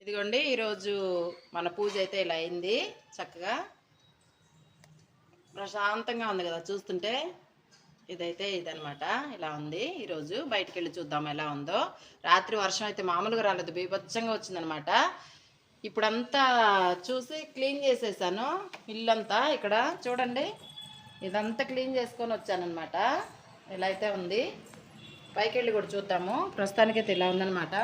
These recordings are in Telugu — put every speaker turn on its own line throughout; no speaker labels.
ఇదిగోండి ఈరోజు మన పూజ అయితే ఇలా అయింది. చక్కగా ప్రశాంతంగా ఉంది కదా చూస్తుంటే. ఇదైతే ఇదనమాట, ఇలా ఉంది. ఈరోజు బయటికి వెళ్ళి చూద్దాం ఎలా ఉందో. రాత్రి వర్షం అయితే మామూలుగా రాలేదు, బీభత్సంగా వచ్చిందనమాట. ఇప్పుడంతా చూసి క్లీన్ చేసేసాను ఇల్లంతా. ఇక్కడ చూడండి, ఇదంతా క్లీన్ చేసుకొని వచ్చానమాట. ఇలా అయితే ఉంది. పైకి వెళ్ళి కూడా చూద్దాము. ప్రస్తుతానికైతే ఇలా ఉందనమాట.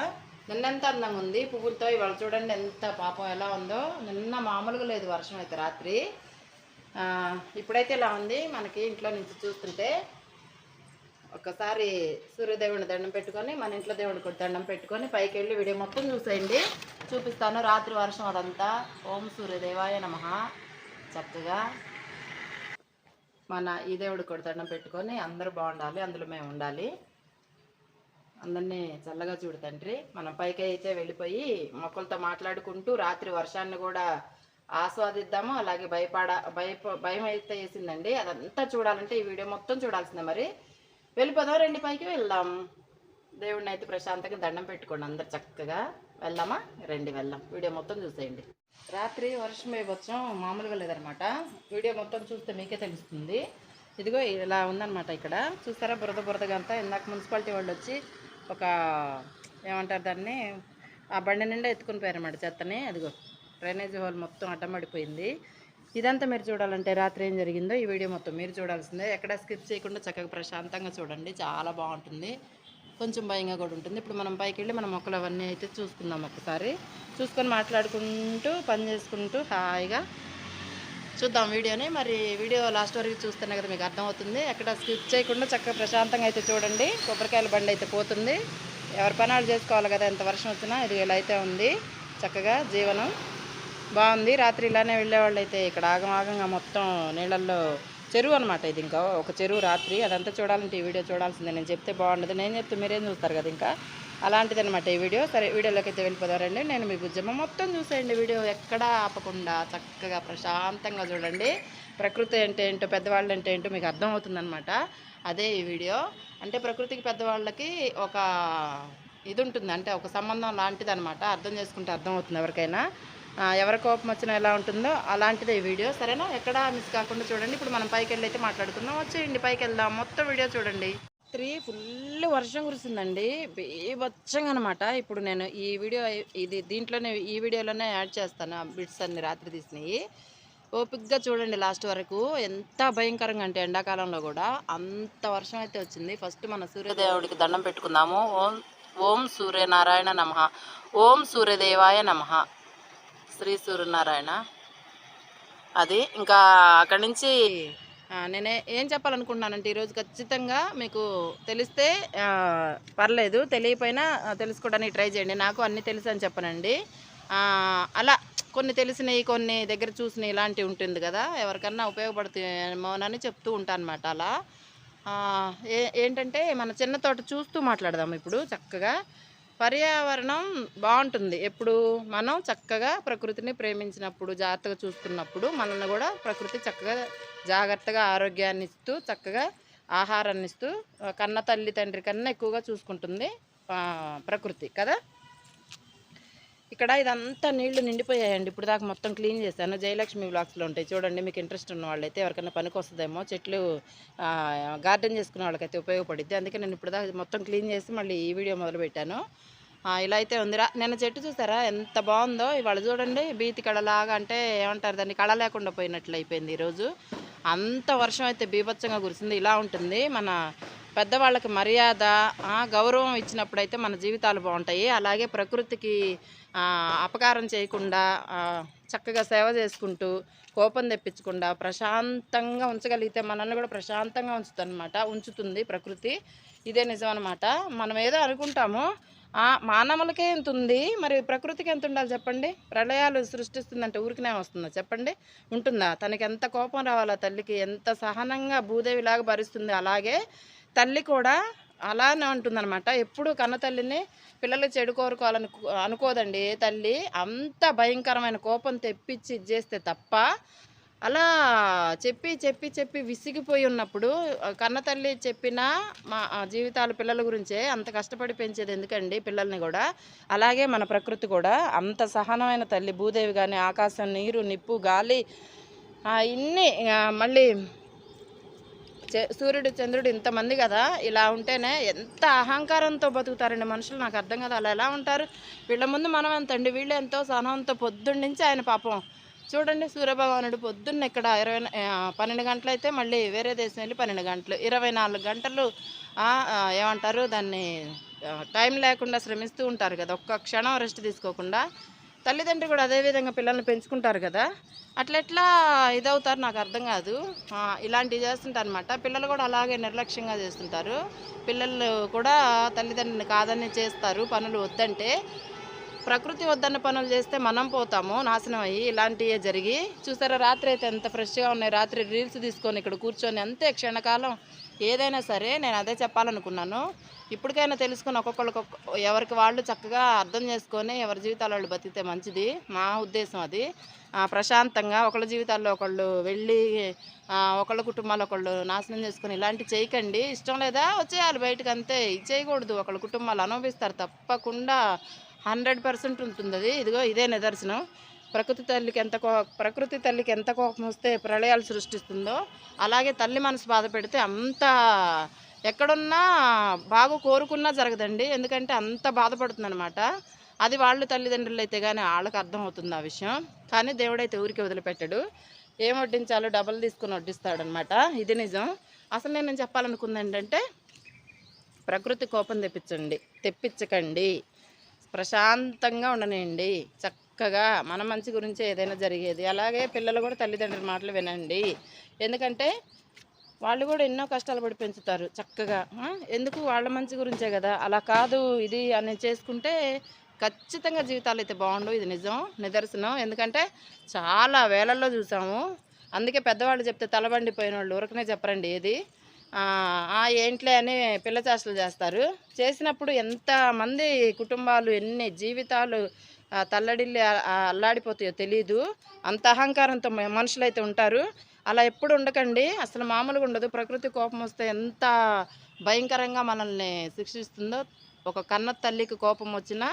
నిన్నెంత అందంగా ఉంది పువ్వులతో, ఇవాళ చూడండి ఎంత పాపం ఎలా ఉందో. నిన్న మామూలుగా లేదు వర్షం అయితే రాత్రి. ఇప్పుడైతే ఇలా ఉంది. మనకి ఇంట్లో నుంచి చూస్తుంటే ఒక్కసారి సూర్యదేవుని దండం పెట్టుకొని, మన ఇంట్లో దేవుడికి కూడా దండం పెట్టుకొని పైకి వెళ్ళి వీడియో మొత్తం చూసేయండి, చూపిస్తాను. రాత్రి వర్షం అదంతా. ఓం సూర్యదేవాయ నమః. చక్కగా మన ఈ దేవుడికి కూడా దండం పెట్టుకొని అందరూ బాగుండాలి, అందులో మేము ఉండాలి, అందరినీ చల్లగా చూడు తండ్రి. మనం పైకి అయితే వెళ్ళిపోయి మొక్కలతో మాట్లాడుకుంటూ రాత్రి వర్షాన్ని కూడా ఆస్వాదిద్దాము. అలాగే భయం అయితే వేసిందండి. అదంతా చూడాలంటే ఈ వీడియో మొత్తం చూడాల్సిందే. మరి వెళ్ళిపోదాం, రండి పైకి వెళ్దాం. దేవుడిని అయితే ప్రశాంతంగా దండం పెట్టుకోండి అందరు. చక్కగా వెళ్దామా? రండి వెళ్దాం. వీడియో మొత్తం చూసేయండి. రాత్రి వర్షం వేయవచ్చం మామూలుగా లేదనమాట. వీడియో మొత్తం చూస్తే మీకే తెలుస్తుంది. ఇదిగో ఇలా ఉందన్నమాట. ఇక్కడ చూస్తారా, బురద బురదగా అంతా. ఇందాక మున్సిపాలిటీ వాళ్ళు వచ్చి ఒక ఏమంటారు దాన్ని, ఆ బండి నిండా ఎత్తుకుని పోయారన్నమాట చెత్తని. అదిగో డ్రైనేజ్ హోల్ మొత్తం అడ్డమడిపోయింది. ఇదంతా మీరు చూడాలంటే రాత్రి ఏం జరిగిందో ఈ వీడియో మొత్తం మీరు చూడాల్సిందే. ఎక్కడ స్కిప్ చేయకుండా చక్కగా ప్రశాంతంగా చూడండి, చాలా బాగుంటుంది. కొంచెం భయంగా కూడా ఉంటుంది. ఇప్పుడు మనం పైకి వెళ్ళి మన మొక్కలు అవన్నీ అయితే చూసుకుందాం. ఒకసారి చూసుకొని మాట్లాడుకుంటూ పని చేసుకుంటూ హాయిగా చూద్దాం వీడియోని. మరి వీడియో లాస్ట్ వరకు చూస్తేనే కదా మీకు అర్థమవుతుంది. ఎక్కడ స్కిప్ చేయకుండా చక్కగా ప్రశాంతంగా అయితే చూడండి. కొబ్బరికాయల బండి అయితే పోతుంది. ఎవరి పనాలు చేసుకోవాలి కదా, ఎంత వర్షం వచ్చినా. ఇది ఇలా అయితే ఉంది. చక్కగా జీవనం బాగుంది. రాత్రి ఇలానే వెళ్ళేవాళ్ళు అయితే ఇక్కడ ఆగమాగంగా మొత్తం నీళ్ళల్లో చెరువు అనమాట. ఇది ఇంకా ఒక చెరువు. రాత్రి అదంతా చూడాలంటే ఈ వీడియో చూడాల్సిందే. నేను చెప్తే బాగుండదు, నేను చెప్తే మీరేం చూస్తారు కదా. ఇంకా అలాంటిది అనమాట ఈ వీడియో. సరే వీడియోలోకి అయితే వెళ్ళిపోదారండి. నేను మీ బుజ్జమ్మ. మొత్తం చూసేయండి వీడియో ఎక్కడా ఆపకుండా చక్కగా ప్రశాంతంగా చూడండి. ప్రకృతి అంటే ఏంటో, పెద్దవాళ్ళు అంటే ఏంటో మీకు అర్థమవుతుందనమాట. అదే ఈ వీడియో. అంటే ప్రకృతికి పెద్దవాళ్ళకి ఒక ఇది ఉంటుంది, అంటే ఒక సంబంధం లాంటిది అనమాట. అర్థం చేసుకుంటే అర్థమవుతుంది ఎవరికైనా. ఎవరి కోపం వచ్చినా ఎలా ఉంటుందో అలాంటిదే ఈ వీడియో. సరేనా, ఎక్కడా మిస్ కాకుండా చూడండి. ఇప్పుడు మనం పైకి వెళ్ళి అయితే మాట్లాడుకుందాం. వచ్చేయండి పైకి వెళ్దాం. మొత్తం వీడియో చూడండి. రాత్రి ఫుల్ వర్షం కురిసిందండి, బీభత్సంగా అనమాట. ఇప్పుడు నేను ఈ వీడియో దీంట్లోనే ఈ వీడియోలోనే యాడ్ చేస్తాను ఆ బిట్స్ అన్ని రాత్రి తీసినవి. ఓపిక్గా చూడండి లాస్ట్ వరకు. ఎంత భయంకరంగా అంటే ఎండాకాలంలో కూడా అంత వర్షం అయితే వచ్చింది. ఫస్ట్ మన సూర్యదేవుడికి దండం పెట్టుకుందాము. ఓం ఓం సూర్యనారాయణ నమః. ఓం సూర్యదేవాయ నమః. శ్రీ సూర్యనారాయణ. అది ఇంకా అక్కడి నుంచి నేనే ఏం చెప్పాలనుకుంటున్నానంటే, ఈరోజు ఖచ్చితంగా మీకు తెలిస్తే పర్లేదు, తెలియపోయినా తెలుసుకోవడానికి ట్రై చేయండి. నాకు అన్నీ తెలుసు అని చెప్పనండి. అలా కొన్ని తెలిసినవి, కొన్ని దగ్గర చూసినవి ఇలాంటివి ఉంటుంది కదా, ఎవరికన్నా ఉపయోగపడుతుందేమోనని చెప్తూ ఉంటాను అనమాట. అలా ఏంటంటే మన చిన్న తోట చూస్తూ మాట్లాడదాం ఇప్పుడు. చక్కగా పర్యావరణం బాగుంటుంది ఎప్పుడు మనం చక్కగా ప్రకృతిని ప్రేమించినప్పుడు, జాగ్రత్తగా చూసుకున్నప్పుడు మనల్ని కూడా ప్రకృతి చక్కగా జాగ్రత్తగా ఆరోగ్యాన్ని ఇస్తూ, చక్కగా ఆహారాన్ని ఇస్తూ, కన్న తల్లి తండ్రి కన్నా ఎక్కువగా చూసుకుంటుంది ప్రకృతి కదా. ఇక్కడ ఇదంతా నీళ్లు నిండిపోయాయండి. ఇప్పుడు దాకా మొత్తం క్లీన్ చేశాను. జయలక్ష్మి బ్లాగ్స్లో ఉంటాయి చూడండి, మీకు ఇంట్రెస్ట్ ఉన్న వాళ్ళైతే, ఎవరికైనా పనికి వస్తుందేమో. చెట్లు గార్డెన్ చేసుకునే వాళ్ళకైతే ఉపయోగపడుద్ది. అందుకే నేను ఇప్పుడు దాకా మొత్తం క్లీన్ చేసి మళ్ళీ ఈ వీడియో మొదలుపెట్టాను. ఇలా అయితే ఉందిరా. నిన్న చెట్టు చూసారా ఎంత బాగుందో. ఇవాళ చూడండి బీతి కళలాగా, అంటే ఏమంటారు దాన్ని, కళ లేకుండా పోయినట్లు అయిపోయింది ఈరోజు. అంత వర్షం అయితే బీభత్సంగా కురిసింది. ఇలా ఉంటుంది మన పెద్దవాళ్ళకి మర్యాద, గౌరవం ఇచ్చినప్పుడైతే మన జీవితాలు బాగుంటాయి. అలాగే ప్రకృతికి అపకారం చేయకుండా చక్కగా సేవ చేసుకుంటూ, కోపం తెప్పించకుండా ప్రశాంతంగా ఉంచగలిగితే మనల్ని కూడా ప్రశాంతంగా ఉంచుతుంది ప్రకృతి. ఇదే నిజం అనమాట. మనం ఏదో అనుకుంటాము, మానవులకే ఎంత ఉంది, మరి ప్రకృతికి ఎంత ఉండాలి చెప్పండి. ప్రళయాలు సృష్టిస్తుందంటే ఊరికినే వస్తుందా చెప్పండి, ఉంటుందా? తనకి ఎంత కోపం రావాలా తల్లికి, ఎంత సహనంగా భూదేవిలాగా భరిస్తుంది. అలాగే తల్లి కూడా అలానే ఉంటుందన్నమాట. ఎప్పుడు కన్న తల్లిని పిల్లలు చెడు కోరుకోవాలని అనుకోదండి ఏ తల్లి. అంత భయంకరమైన కోపం తెప్పించి చేస్తే తప్ప అలా చెప్పి చెప్పి చెప్పి విసిగిపోయి ఉన్నప్పుడు కన్నతల్లి చెప్పిన మా జీవితాల పిల్లల గురించే అంత కష్టపడి పెంచేది ఎందుకండి పిల్లల్ని కూడా. అలాగే మన ప్రకృతి కూడా అంత సహనమైన తల్లి భూదేవి. కానీ ఆకాశం, నీరు, నిప్పు, గాలి, ఇన్ని మళ్ళీ సూర్యుడు, చంద్రుడు, ఇంతమంది కదా. ఇలా ఉంటేనే ఎంత అహంకారంతో బతుకుతారండి మనుషులు, నాకు అర్థం కదా. అలా ఎలా ఉంటారు? వీళ్ళ ముందు మనం ఎంత అండి, వీళ్ళు ఎంతో సహనంతో పొద్దున్న నుంచి ఆయన పాపం చూడండి. సూర్యభగవానుడు పొద్దున్న ఇక్కడ 12 గంటలు అయితే మళ్ళీ వేరే దేశం వెళ్ళి 12 గంటలు, 24 గంటలు ఏమంటారు దాన్ని, టైం లేకుండా శ్రమిస్తూ ఉంటారు కదా, ఒక్క క్షణం రెస్ట్ తీసుకోకుండా. తల్లిదండ్రులు కూడా అదేవిధంగా పిల్లల్ని పెంచుకుంటారు కదా. అట్లెట్లా ఇదవుతారు నాకు అర్థం కాదు. ఇలాంటివి చేస్తుంటారు అనమాట. పిల్లలు కూడా అలాగే నిర్లక్ష్యంగా చేస్తుంటారు. పిల్లలు కూడా తల్లిదండ్రులని కాదని చేస్తారు పనులు వద్దంటే. ప్రకృతి వద్దన్న పనులు చేస్తే మనం పోతాము నాశనం అయ్యి. ఇలాంటివే జరిగి చూసారా, రాత్రి అయితే ఎంత ఫ్రెష్గా ఉన్నాయి. రాత్రి రీల్స్ తీసుకొని ఇక్కడ కూర్చొని అంతే క్షణకాలం. ఏదైనా సరే నేను అదే చెప్పాలనుకున్నాను. ఇప్పటికైనా తెలుసుకొని ఎవరికి వాళ్ళు చక్కగా అర్థం చేసుకొని ఎవరి జీవితాలు వాళ్ళు బతికితే మంచిది, మా ఉద్దేశం అది. ప్రశాంతంగా ఒకళ్ళ జీవితాల్లో ఒకళ్ళు వెళ్ళి ఒకళ్ళ కుటుంబాలు ఒకళ్ళు నాశనం చేసుకొని ఇలాంటివి చేయకండి. ఇష్టం లేదా వచ్చేయాలి బయటకు, అంతే. ఇది చేయకూడదు. ఒకళ్ళ కుటుంబాలు అనుభవిస్తారు తప్పకుండా, 100% ఉంటుంది అది. ఇదిగో ఇదే నిదర్శనం. ప్రకృతి తల్లికి ఎంత కోపం వస్తే ప్రళయాలు సృష్టిస్తుందో, అలాగే తల్లి మనసు బాధ పెడితే అంత ఎక్కడున్నా బాగు కోరుకున్నా జరగదండి. ఎందుకంటే అంత బాధపడుతుంది అనమాట. అది వాళ్ళు తల్లిదండ్రులు అయితే కానీ వాళ్ళకి అర్థమవుతుంది ఆ విషయం. కానీ దేవుడైతే ఊరికి వదిలిపెట్టాడు. ఏం వడ్డించాలో డబ్బులు తీసుకుని వడ్డిస్తాడనమాట. ఇది నిజం. అసలు నేను చెప్పాలనుకుంది ఏంటంటే, ప్రకృతి కోపం తెప్పించకండి, ప్రశాంతంగా ఉండనండి. చక్కగా మన మంచి గురించే ఏదైనా జరిగేది. అలాగే పిల్లలు కూడా తల్లిదండ్రుల మాటలు వినండి. ఎందుకంటే వాళ్ళు కూడా ఎన్నో కష్టాలు పడి పెంచుతారు చక్కగా. ఎందుకు వాళ్ళ మంచి గురించే కదా. అలా కాదు ఇది అని చేసుకుంటే ఖచ్చితంగా జీవితాలు అయితే బాగుండవు. ఇది నిదర్శనం. ఎందుకంటే చాలా వేలల్లో చూసాము. అందుకే పెద్దవాళ్ళు చెప్తే తలబండిపోయిన వాళ్ళు ఊరకనే చెప్పరండి ఏది. ఏంట్లే అని పిల్ల చేష్టలు చేస్తారు. చేసినప్పుడు ఎంతమంది కుటుంబాలు, ఎన్ని జీవితాలు తల్లడిల్లి అల్లాడిపోతాయో తెలీదు. అంత అహంకారంతో మనుషులైతే ఉంటారు. అలా ఎప్పుడు ఉండకండి, అసలు మామూలుగా ఉండదు. ప్రకృతి కోపం వస్తే ఎంత భయంకరంగా మనల్ని శిక్షిస్తుందో. ఒక కన్న తల్లికి కోపం వచ్చినా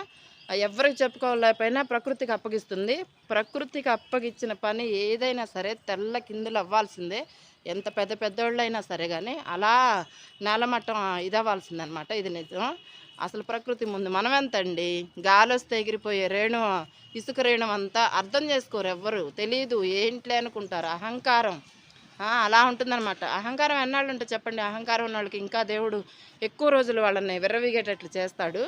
ఎవరికి చెప్పుకోలేకపోయినా ప్రకృతికి అప్పగిస్తుంది. ప్రకృతికి అప్పగించిన పని ఏదైనా సరే తెల్ల కిందులు అవ్వాల్సిందే. ఎంత పెద్దోళ్ళైనా సరే కానీ అలా నేలమట్టం ఇదవ్వాల్సిందనమాట. ఇది నిజం. అసలు ప్రకృతి ముందు మనం ఎంతండి. గాలి వస్తే ఎగిరిపోయే ఇసుక రేణు అంతా అర్థం చేసుకోరు ఎవ్వరు. తెలీదు, ఏంట్లే అనుకుంటారు. అహంకారం అలా ఉంటుందన్నమాట. అహంకారం ఎన్నాళ్ళు ఉంటుంది చెప్పండి. అహంకారం ఉన్న వాళ్ళకి ఇంకా దేవుడు ఎక్కువ రోజులు వాళ్ళని విర్రవీగేటట్లు చేస్తాడు.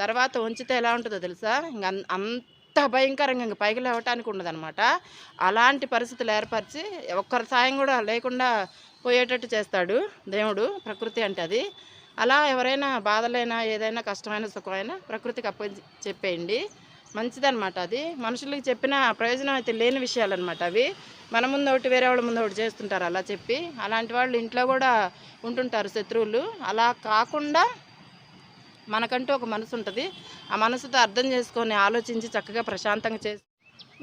తర్వాత ఉంచితే ఎలా ఉంటుందో తెలుసా, ఇంక అంత భయంకరంగా ఇంక పైకి లేవటానికి ఉండదన్నమాట. అలాంటి పరిస్థితులు ఏర్పరిచి ఒక్కరి సాయం కూడా లేకుండా పోయేటట్టు చేస్తాడు దేవుడు. ప్రకృతి అంటే అది. అలా ఎవరైనా బాధలైనా ఏదైనా కష్టమైన సుఖమైనా ప్రకృతికి చెప్పేయండి, మంచిదన్నమాట. అది మనుషులకి చెప్పిన ప్రయోజనం అయితే లేని విషయాలన్నమాట అవి. మన ముందు ఒకటి వేరే వాళ్ళ ముందు ఒకటి చేస్తుంటారు అలా చెప్పి. అలాంటి వాళ్ళు ఇంట్లో కూడా ఉంటుంటారు శత్రువులు. అలా కాకుండా మనకంటూ ఒక మనసు ఉంటుంది. ఆ మనసుతో అర్థం చేసుకొని ఆలోచించి చక్కగా ప్రశాంతంగా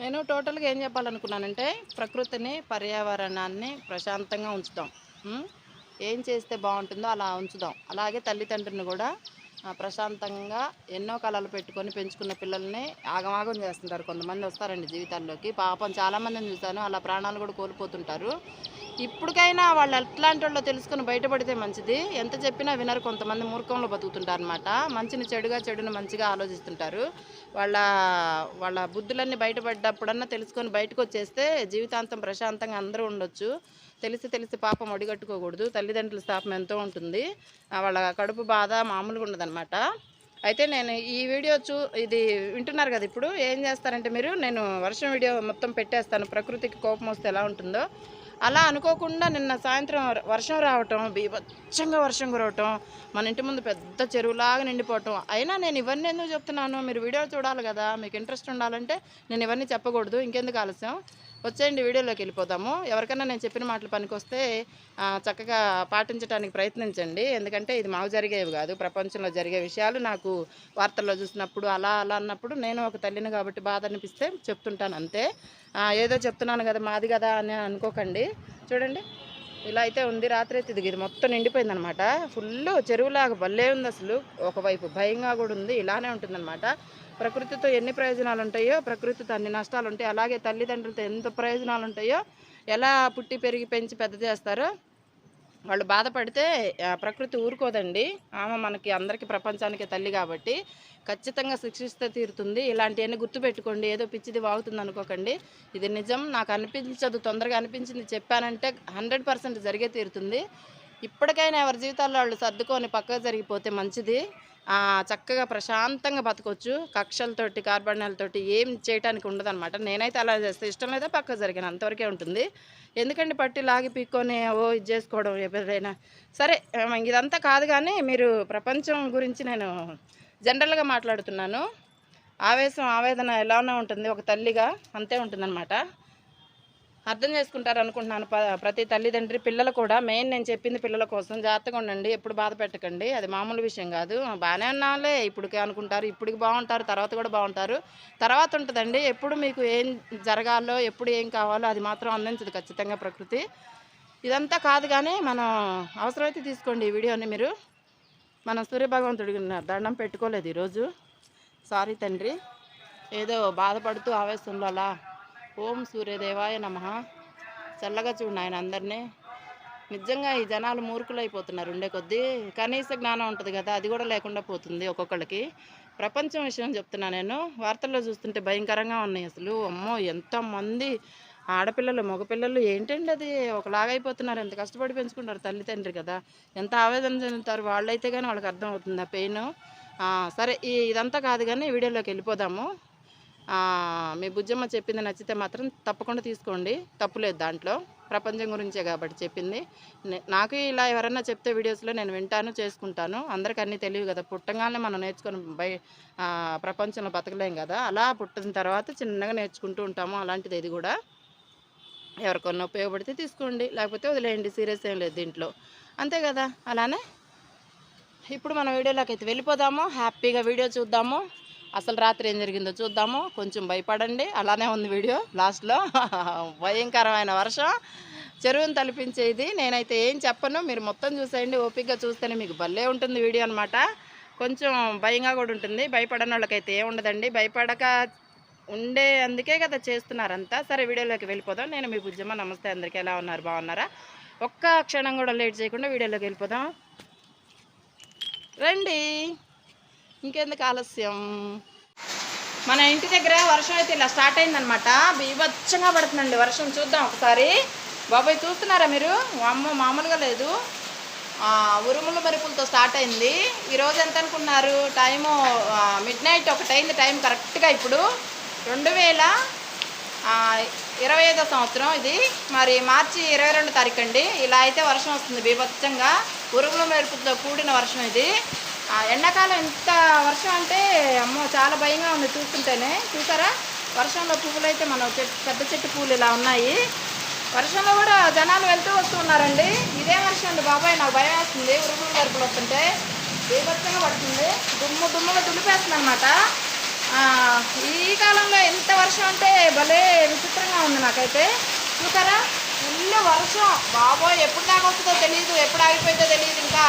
నేను టోటల్గా ఏం చెప్పాలనుకున్నానంటే, ప్రకృతిని, పర్యావరణాన్ని ప్రశాంతంగా ఉంచుతాం. ఏం చేస్తే బాగుంటుందో అలా ఉంచుదాం. అలాగే తల్లిదండ్రులను కూడా ప్రశాంతంగా ఎన్నో కళలు పెట్టుకొని పెంచుకున్న పిల్లల్ని ఆగమాగం చేస్తుంటారు. కొంతమంది వస్తారండి జీవితాల్లోకి, పాపం చాలామందిని చూశాను, అలా ప్రాణాలు కూడా కోల్పోతుంటారు. ఇప్పటికైనా వాళ్ళు ఎట్లాంటి వాళ్ళో తెలుసుకొని బయటపడితే మంచిది. ఎంత చెప్పినా వినరు. కొంతమంది మూర్ఖంలో బతుకుతుంటారు అనమాట. మంచిని చెడుగా, చెడుని మంచిగా ఆలోచిస్తుంటారు. వాళ్ళ బుద్ధులన్నీ బయటపడ్డప్పుడన్నా తెలుసుకొని బయటకు వచ్చేస్తే జీవితాంతం ప్రశాంతంగా అందరూ ఉండొచ్చు. తెలిసి పాపం ఒడిగట్టుకోకూడదు. తల్లిదండ్రుల శాపం ఎంతో ఉంటుంది. వాళ్ళ కడుపు బాధ మామూలుగా ఉండదన్నమాట. అయితే నేను ఈ వీడియో ఇది వింటున్నారు కదా. ఇప్పుడు ఏం చేస్తారంటే మీరు, నేను వర్షం వీడియో మొత్తం పెట్టేస్తాను. ప్రకృతికి కోపం వస్తే ఎలా ఉంటుందో అలా అనుకోకుండా నిన్న సాయంత్రం వర్షం రావటం, బీభత్సంగా వర్షం కురవటం, మన ఇంటి ముందు పెద్ద చెరువులాగా నిండిపోవటం. అయినా నేను ఇవన్నీ ఎందుకు చెప్తున్నాను, మీరు వీడియో చూడాలి కదా. మీకు ఇంట్రెస్ట్ ఉండాలంటే నేను ఇవన్నీ చెప్పకూడదు. ఇంకెందుకు ఆలస్యం, వచ్చేయండి వీడియోలోకి వెళ్ళిపోదాము. ఎవరికైనా నేను చెప్పిన మాటలు పనికొస్తే చక్కగా పాటించడానికి ప్రయత్నించండి. ఎందుకంటే ఇది మాకు జరిగేవి కాదు, ప్రపంచంలో జరిగే విషయాలు నాకు వార్తల్లో చూసినప్పుడు అలా అన్నప్పుడు నేను ఒక తల్లిని కాబట్టి బాధ అనిపిస్తే చెప్తుంటాను అంతే. ఏదో చెప్తున్నాను కదా మాది కదా అని అనుకోకండి. చూడండి ఇలా అయితే ఉంది. రాత్రి అయితే ఇది మొత్తం నిండిపోయిందనమాట. ఫుల్ చెరువులాగా భలే ఉంది అసలు. ఒకవైపు భయంగా కూడా ఉంది. ఇలానే ఉంటుందన్నమాట. ప్రకృతితో ఎన్ని ప్రయోజనాలు ఉంటాయో ప్రకృతితో అన్ని నష్టాలు ఉంటాయి. అలాగే తల్లిదండ్రులతో ఎంత ప్రయోజనాలు ఉంటాయో, ఎలా పుట్టి పెరిగి పెంచి పెద్ద చేస్తారో వాళ్ళు బాధపడితే ప్రకృతి ఊరుకోదండి. ఆమె మనకి అందరికీ ప్రపంచానికి తల్లి కాబట్టి ఖచ్చితంగా శిక్షిస్తే తీరుతుంది. ఇలాంటివన్నీ గుర్తుపెట్టుకోండి. ఏదో పిచ్చిది వాగుతుంది అనుకోకండి. ఇది నిజం. నాకు అనిపించదు, తొందరగా అనిపించింది చెప్పానంటే 100% జరిగే తీరుతుంది. ఇప్పటికైనా ఎవరి జీవితాల్లో వాళ్ళు సర్దుకొని పక్కకు జరిగిపోతే మంచిది. చక్కగా ప్రశాంతంగా బతకొచ్చు. కక్షలతోటి కార్బన్యాలతోటి ఏం చేయడానికి ఉండదన్నమాట. నేనైతే అలా చేస్తే ఇష్టం లేదా పక్కకు జరిగాను అంతవరకే ఉంటుంది. ఎందుకంటే పట్టి లాగి పీక్కొని ఇది చేసుకోవడం ఎవరైనా సరే. ఇదంతా కాదు కానీ మీరు ప్రపంచం గురించి నేను జనరల్గా మాట్లాడుతున్నాను. ఆవేశం ఆవేదన ఎలానో ఉంటుంది ఒక తల్లిగా, అంతే ఉంటుందన్నమాట. అర్థం చేసుకుంటారు అనుకుంటున్నాను ప్రతి తల్లిదండ్రి. పిల్లలు కూడా మెయిన్ నేను చెప్పింది పిల్లల కోసం. జాగ్రత్తగా ఉండండి, ఎప్పుడు బాధ పెట్టకండి. అది మామూలు విషయం కాదు. బాగానే ఉన్నాలే ఇప్పటికే అనుకుంటారు, ఇప్పటికి బాగుంటారు, తర్వాత కూడా బాగుంటారు. తర్వాత ఉంటుందండి. ఎప్పుడు మీకు ఏం జరగాలో ఎప్పుడు ఏం కావాలో అది మాత్రం అందించదు ఖచ్చితంగా ప్రకృతి. ఇదంతా కాదు కానీ మనం అవసరమైతే తీసుకోండి ఈ వీడియోని. మీరు మనం సూర్యభగవంతుడికి దండం పెట్టుకోలేదు ఈరోజు. సారీ తండ్రి. ఏదో బాధపడుతూ ఆవేశంలో అలా ఓం సూర్యదేవాయ నమః. చల్లగా చూడండి ఆయన అందరినీ. నిజంగా ఈ జనాలు మూర్ఖులు అయిపోతున్నారు ఉండే కొద్దీ. కనీస జ్ఞానం ఉంటుంది కదా, అది కూడా లేకుండా పోతుంది ఒక్కొక్కళ్ళకి. ప్రపంచం విషయం చెప్తున్నా నేను. వార్తల్లో చూస్తుంటే భయంకరంగా ఉన్నాయి అసలు. అమ్మో ఎంతమంది ఆడపిల్లలు మగపిల్లలు ఏంటండి అది ఒకలాగైపోతున్నారు. ఎంత కష్టపడి పెంచుకుంటారు తల్లి తండ్రి కదా, ఎంత ఆవేదన చెందుతారు వాళ్ళైతే కానీ వాళ్ళకి అర్థం అవుతుంది ఆ పెయిన్. సరే ఇదంతా కాదు కానీ వీడియోలోకి వెళ్ళిపోదాము. మీ బుజ్జమ్మ చెప్పింది నచ్చితే మాత్రం తప్పకుండా తీసుకోండి, తప్పులేదు దాంట్లో. ప్రపంచం గురించే కాబట్టి చెప్పింది. నాకు ఇలా ఎవరన్నా చెప్తే వీడియోస్లో నేను వింటాను, చేసుకుంటాను. అందరికీ అన్నీ తెలియదు కదా, పుట్టంగానే మనం నేర్చుకొని ప్రపంచంలో బతకలేం కదా. అలా పుట్టిన తర్వాత చిన్నగా నేర్చుకుంటూ ఉంటాము. అలాంటిది ఇది కూడా. ఎవరికన్నా ఉపయోగపడితే తీసుకోండి, లేకపోతే వదిలేయండి. సీరియస్ ఏం లేదు దీంట్లో, అంతే కదా. అలానే ఇప్పుడు మనం వీడియోలోకి అయితే వెళ్ళిపోదాము. హ్యాపీగా వీడియో చూద్దాము. అసలు రాత్రి ఏం జరిగిందో చూద్దాము. కొంచెం భయపడండి. అలానే ఉంది వీడియో లాస్ట్లో. భయంకరమైన వర్షం, చెరువును తలపించేది. నేనైతే ఏం చెప్పను, మీరు మొత్తం చూసేయండి. ఓపికగా చూస్తేనే మీకు భలే ఉంటుంది వీడియో అనమాట. కొంచెం భయంగా కూడా ఉంటుంది. భయపడని వాళ్ళకైతే ఏం ఉండదండి. భయపడక ఉండే అందుకే కదా చేస్తున్నారంతా. సరే వీడియోలోకి వెళ్ళిపోదాం. నేను మీ బుజ్జమ్మ. నమస్తే అందరికీ. ఎలా ఉన్నారు, బాగున్నారా? ఒక్క క్షణం కూడా లేట్ చేయకుండా వీడియోలోకి వెళ్ళిపోదాం రండి. ఇంకెందుకు ఆలస్యం. మన ఇంటి దగ్గర వర్షం అయితే ఇలా స్టార్ట్ అయిందనమాట. బీభత్సంగా పడుతుందండి వర్షం. చూద్దాం ఒకసారి. బాబాయ్ చూస్తున్నారా మీరు? అమ్మో మామూలుగా లేదు. ఉరుములు మెరుపులతో స్టార్ట్ అయింది. ఈరోజు ఎంత అనుకున్నారు టైము? మిడ్నైట్ 1 అయింది టైం కరెక్ట్గా. ఇప్పుడు 2025వ సంవత్సరం ఇది. మరి మార్చి 22 తారీఖు అండి. ఇలా అయితే వర్షం వస్తుంది బీభత్సంగా. ఉరుముల మెరుపులతో కూడిన వర్షం ఇది. ఎండాకాలం ఇంత వర్షం అంటే అమ్మో చాలా భయంగా ఉంది చూస్తుంటేనే. చూసారా వర్షంలో పువ్వులు అయితే మన పెద్ద చెట్టు పువ్వులు ఇలా ఉన్నాయి. వర్షంలో కూడా జనాలు వెళ్తూ వస్తూ ఉన్నారండి. ఇదే వర్షం అండి బాబాయ్, నాకు భయం వేస్తుంది. ఉరుములు మెరుపులు వస్తుంటే బీభత్సంగా పడుతుంది. దుమ్ముగా దులిపేస్తుంది అనమాట. ఈ కాలంలో ఎంత వర్షం అంటే భలే విచిత్రంగా ఉంది నాకైతే. చూసారా ఫుల్ వర్షం బాబోయ్. ఎప్పుడు దాకా వస్తుందో తెలియదు, ఎప్పుడు ఆగిపోయిందో తెలియదు. ఇంకా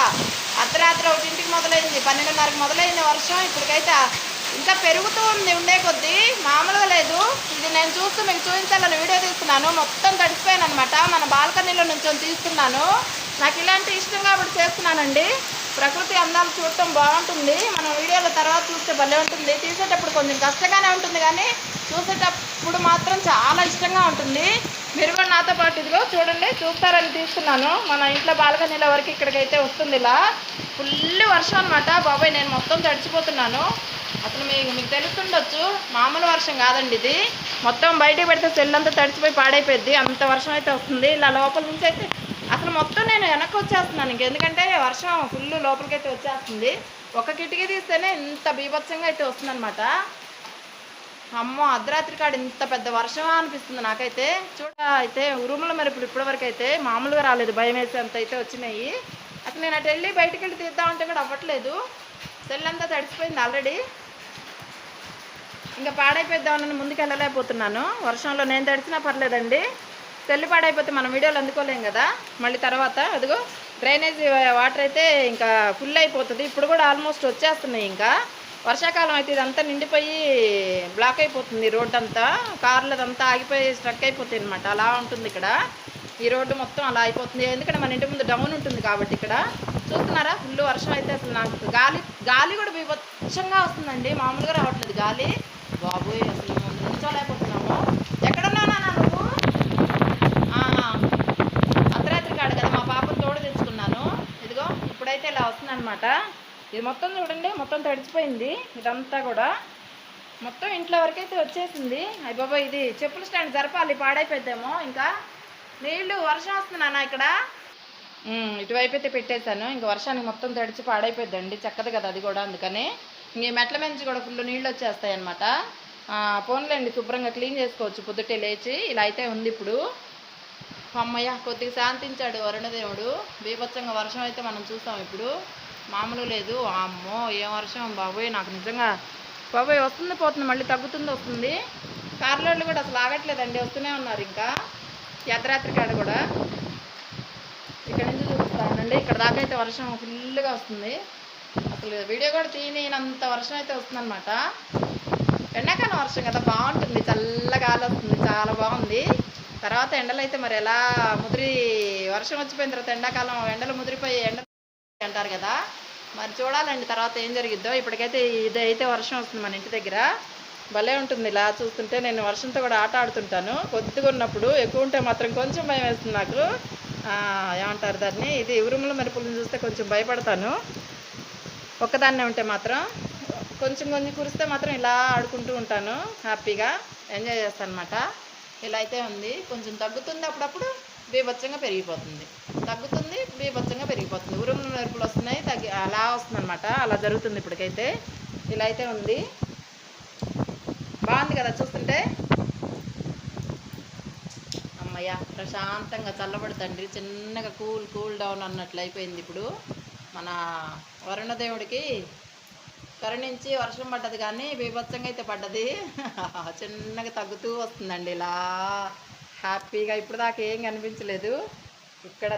అర్ధరాత్రి 1ంటికి మొదలైంది, 12:30కి మొదలైంది వర్షం. ఇప్పటికైతే ఇంకా పెరుగుతూ ఉంది ఉండే కొద్దీ, మామూలుగా లేదు. ఇది నేను చూస్తూ మీకు చూపించాలని వీడియో తీస్తున్నాను. మొత్తం తడిసిపోయాను అనమాట. మన బాల్కనీలో నుంచి తీస్తున్నాను. నాకు ఇలాంటి ఇష్టం కాబట్టి చేస్తున్నానండి. ప్రకృతి అందాలు చూడటం బాగుంటుంది. మనం వీడియోల తర్వాత చూస్తే భలే ఉంటుంది. తీసేటప్పుడు కొంచెం కష్టంగానే ఉంటుంది కానీ చూసేటప్పుడు మాత్రం చాలా ఇష్టంగా ఉంటుంది. మీరు కూడా నాతో పాటు ఇదిగో చూడండి, చూస్తారని తీస్తున్నాను. మన ఇంట్లో బాల్కనీల వరకు ఇక్కడికైతే వస్తుంది ఇలా. ఫుల్ వర్షం అనమాట బాబాయ్. నేను మొత్తం తడిచిపోతున్నాను. అసలు మీకు తెలుస్తుండొచ్చు, మామూలు వర్షం కాదండి ఇది. మొత్తం బయటకు పెడితే సెల్లంతా తడిచిపోయి పాడైపోద్ది, అంత వర్షం అయితే వస్తుంది. ఇలా లోపల నుంచి అయితే అసలు మొత్తం నేను వెనక్కి వచ్చేస్తున్నాను. ఎందుకంటే వర్షం ఫుల్ లోపలికైతే వచ్చేస్తుంది. ఒక కిటికీ తీస్తేనే ఇంత బీభత్సంగా అయితే వస్తుంది అనమాట. అమ్మో అర్ధరాత్రి కాడ ఇంత పెద్ద వర్షమా అనిపిస్తుంది నాకైతే. అయితే ఉరుముల మెరుపులు ఇప్పటివరకు అయితే మామూలుగా రాలేదు, భయం వేసేంత అయితే వచ్చినాయి. అసలు నేను అటు వెళ్ళి బయటికి వెళ్ళి తీద్దామంటే కూడా అవ్వట్లేదు, సెల్ అంతా తడిసిపోయింది ఆల్రెడీ. ఇంకా పాడైపోద్దామని ముందుకు వెళ్ళలేకపోతున్నాను. వర్షంలో నేను తడిచినా పర్లేదండి, సెల్ పాడైపోతే మనం వీడియోలు అందుకోలేం కదా మళ్ళీ తర్వాత. అదిగో డ్రైనేజ్ వాటర్ అయితే ఇంకా ఫుల్ అయిపోతుంది. ఇప్పుడు కూడా ఆల్మోస్ట్ వచ్చేస్తున్నాయి. ఇంకా వర్షాకాలం అయితే ఇదంతా నిండిపోయి బ్లాక్ అయిపోతుంది రోడ్ అంతా, కార్లదంతా ఆగిపోయి స్ట్రక్ అయిపోతాయి అనమాట. అలా ఉంటుంది ఇక్కడ ఈ రోడ్డు మొత్తం అలా అయిపోతుంది. ఎందుకంటే మన ఇంటి ముందు డౌన్ ఉంటుంది కాబట్టి. ఇక్కడ చూస్తున్నారా ఫుల్ వర్షం అయితే. అసలు నాకు గాలి కూడా బీభత్సంగా వస్తుందండి, మామూలుగా రావట్లేదు గాలి. బాబోయ్ అసలు నిల్చోలేకపోతున్నాము. ఎక్కడున్నానా నువ్వు? అర్ధరాత్రి కాడు కదా మా పాపను తోడు తెచ్చుకున్నాను. ఇదిగో ఇప్పుడైతే ఇలా వస్తుందన్నమాట. ఇది మొత్తం చూడండి, మొత్తం తడిచిపోయింది ఇదంతా కూడా, మొత్తం ఇంట్లో వరకైతే వచ్చేసింది. అయ్య బాబా ఇది చెప్పుల స్టాండ్ జరపాలి, పాడైపోద్దేమో. ఇంకా నీళ్ళు వర్షం వస్తున్నానా ఇక్కడ. ఇటువైపు అయితే పెట్టేశాను, ఇంకా వర్షానికి మొత్తం తడిచి పాడైపోద్దండి, చక్కదు కదా అది కూడా. అందుకని ఇంక మెట్ల నుంచి కూడా ఫుల్ నీళ్ళు వచ్చేస్తాయి అనమాట. పోన్లేండి శుభ్రంగా క్లీన్ చేసుకోవచ్చు పొద్దుటే లేచి. ఇలా అయితే ఉంది ఇప్పుడు. అమ్మయ్య కొద్దిగా శాంతించాడు వరుణదేవుడు. బీభత్సంగా వర్షం అయితే మనం చూసాం ఇప్పుడు, మామూలు లేదు. అమ్మో ఏం వర్షం బాబోయ్, నాకు నిజంగా బాబోయ్ వస్తుంది పోతుంది, మళ్ళీ తగ్గుతుంది వస్తుంది. కార్లోళ్ళు కూడా అసలు ఆగట్లేదండి, వస్తూనే ఉన్నారు. ఇంకా అర్ధరాత్రి కాడ కూడా ఇక్కడ నుంచి చూపిస్తానండి, ఇక్కడ దాకా అయితే వర్షం ఫుల్గా వస్తుంది. అసలు వీడియో కూడా తీయనంత వర్షం అయితే వస్తుందన్నమాట. ఎండాకాలం వర్షం కదా, బాగుంటుంది, చల్లగా గాలి వస్తుంది, చాలా బాగుంది. తర్వాత ఎండలు అయితే మరి ఎలా ముదిరి, వర్షం వచ్చిపోయిన తర్వాత ఎండాకాలం ఎండలు ముదిరిపోయి ఎండ అంటారు కదా, మరి చూడాలండి తర్వాత ఏం జరిగిద్దో. ఇప్పటికైతే ఇదైతే వర్షం వస్తుంది మన ఇంటి దగ్గర, భలే ఉంటుంది ఇలా చూస్తుంటే. నేను వర్షంతో కూడా ఆట ఆడుతుంటాను కొద్దిగా ఉన్నప్పుడు, ఎక్కువ ఉంటే మాత్రం కొంచెం భయం వేస్తుంది నాకు. ఏమంటారు దాన్ని, ఇది ఉరుముల మెరుపులను చూస్తే కొంచెం భయపడతాను. ఒక్కదాన్నే ఉంటే మాత్రం, కొంచెం కొంచెం కురిస్తే మాత్రం ఇలా ఆడుకుంటూ ఉంటాను, హ్యాపీగా ఎంజాయ్ చేస్తాను అనమాట. ఇలా అయితే ఉంది, కొంచెం తగ్గుతుంది, అప్పుడప్పుడు బీభత్సంగా పెరిగిపోతుంది, తగ్గుతుంది బీభత్సంగా పెరిగిపోతుంది. ఉరుముల మెరుపులు వస్తున్నాయి, అలా వస్తుంది అనమాట. అలా జరుగుతుంది ఇప్పటికైతే. ఇలా అయితే ఉంది, బాగుంది కదా చూస్తుంటే. అమ్మయ్య ప్రశాంతంగా చల్లబడుతండ్రి, చిన్నగా కూల్ డౌన్ అన్నట్లు అయిపోయింది ఇప్పుడు. మన వరుణదేవుడికి కరుణించి వర్షం పడ్డది, కానీ బీభత్సంగా అయితే పడ్డది. చిన్నగా తగ్గుతూ వస్తుందండి ఇలా హ్యాపీగా. ఇప్పుడు దాకా ఏం కనిపించలేదు, ఇక్కడ